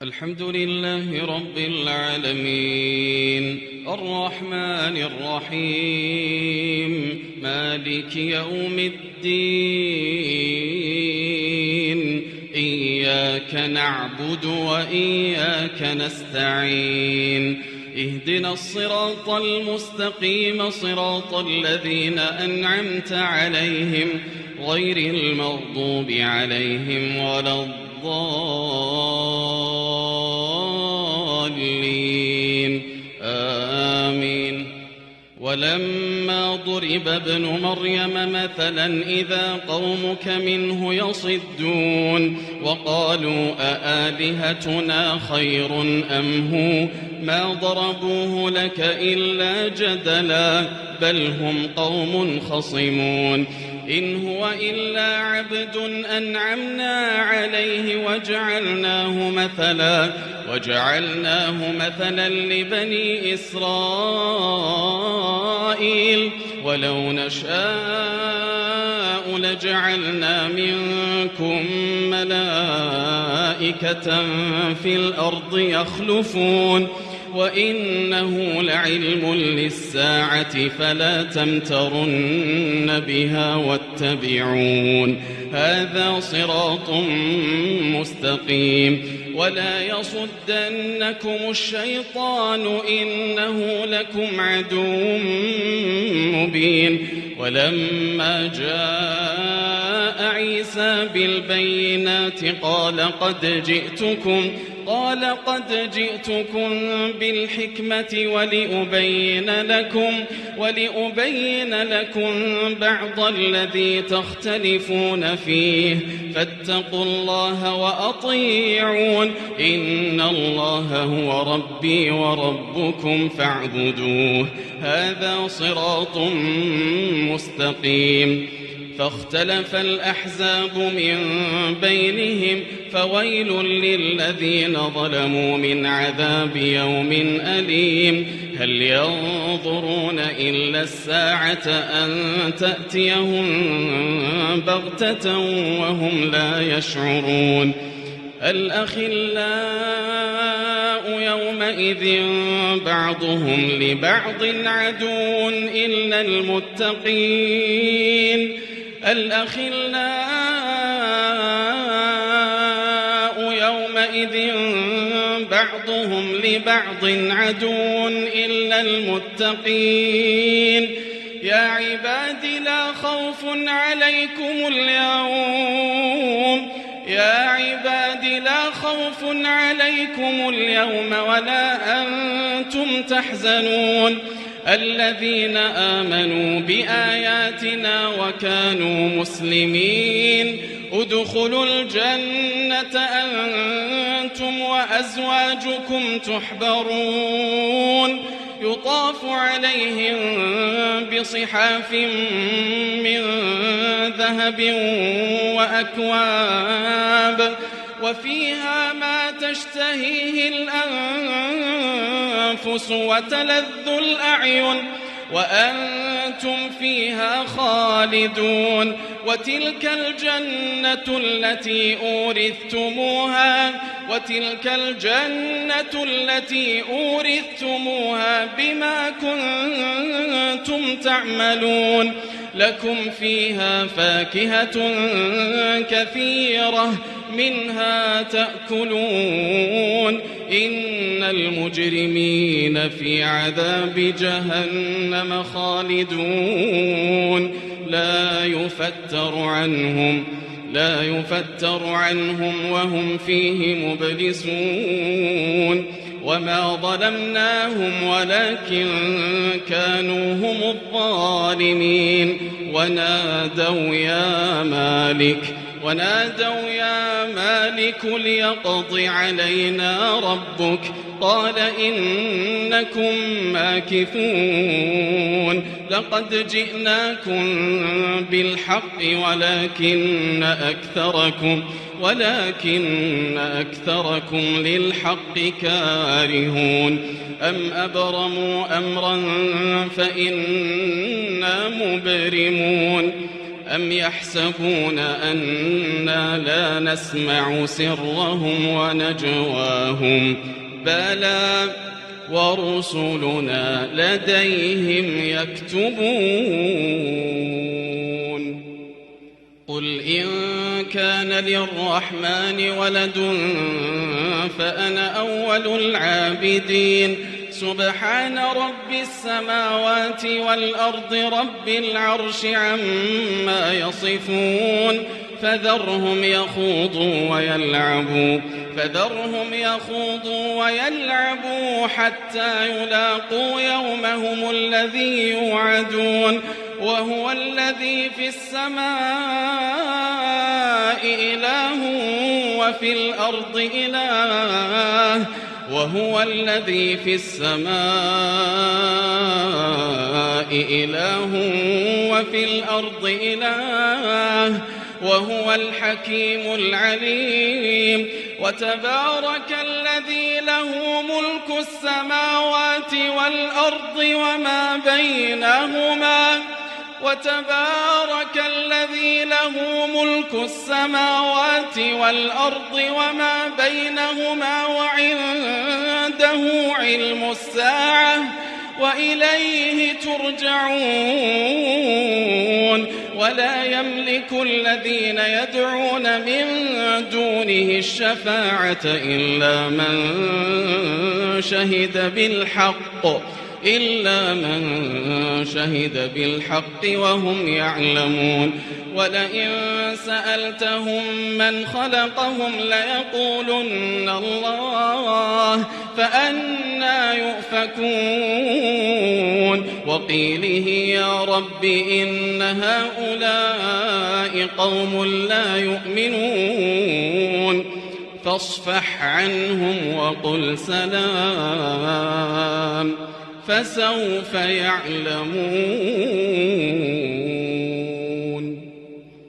الحمد لله رب العالمين الرحمن الرحيم مالك يوم الدين إياك نعبد وإياك نستعين اهدنا الصراط المستقيم صراط الذين أنعمت عليهم غير المغضوب عليهم ولا الضالين آمين. ولما ضرب ابن مريم مثلا إذا قومك منه يصدون وقالوا أآلهتنا خير أم هو ما ضربوه لك إلا جدلا بل هم قوم خصمون إن هو إلا عبد أنعمنا عليه وجعلناه مثلا لبني إسرائيل ولو نشاء لجعلنا منكم ملائكة في الأرض يخلفون وإنه لعلم للساعة فلا تمترن بها واتبعون هذا صراط مستقيم ولا يصدنكم الشيطان إنه لكم عدو مبين. ولما جاء عيسى بالبينات قال قد جئتكم بالحكمة ولأبين لكم بعض الذي تختلفون فيه فاتقوا الله وأطيعون إن الله هو ربي وربكم فاعبدوه هذا صراط مستقيم. فاختلف الأحزاب من بينهم فويل للذين ظلموا من عذاب يوم أليم. هل ينظرون إلا الساعة أن تأتيهم بغتة وهم لا يشعرون. الأخلاء يومئذ بعضهم لبعض عدو إلا المتقين. الأخلاء يومئذ بعضهم لبعض عدو إلا المتقين. يا عباد لا خوف عليكم اليوم ولا أنتم تحزنون الذين آمنوا بآياتنا وكانوا مسلمين ادخلوا الجنة أنتم وأزواجكم تحبرون يطاف عليهم بصحاف من ذهب وأكواب وفيها ما تشتهيه الأنفس وتلذ الأعين وأنتم فيها خالدون. وتلك الجنة التي أورثتموها بما كنتم تعملون لكم فيها فاكهة كثيرة منها تأكلون إن المجرمين في عذاب جهنم خالدون لا يفتر عنهم وهم فيه مبلسون. وما ظلمناهم ولكن كانوا هم الظالمين. ونادوا يا مالك ليقض علينا ربك قال إنكم ماكثون. لقد جئناكم بالحق ولكن أكثركم للحق كارهون. أم أبرموا أمرا فإنا مبرمون أم يحسبون أنا لا نسمع سرهم ونجواهم بلى ورسلنا لديهم يكتبون قل إن كان للرحمن ولد فأنا أول العابدين سبحان رب السماوات والأرض رب العرش عما يصفون فذرهم يخوضوا ويلعبوا حتى يلاقوا يومهم الذي يوعدون وهو الذي في السماء إله وفي الأرض إله وهو الحكيم العليم وتبارك الذي له ملك السماوات والأرض وما بينهما وعنده علم الساعة وإليه ترجعون ولا يملك الذين يدعون من دونه الشفاعة إلا من شهد بالحق وهم يعلمون ولئن سألتهم من خلقهم ليقولن الله فأنى يؤفكون وقيله يا رب إن هؤلاء قوم لا يؤمنون فاصفح عنهم وقل سلام فسوف يعلمون.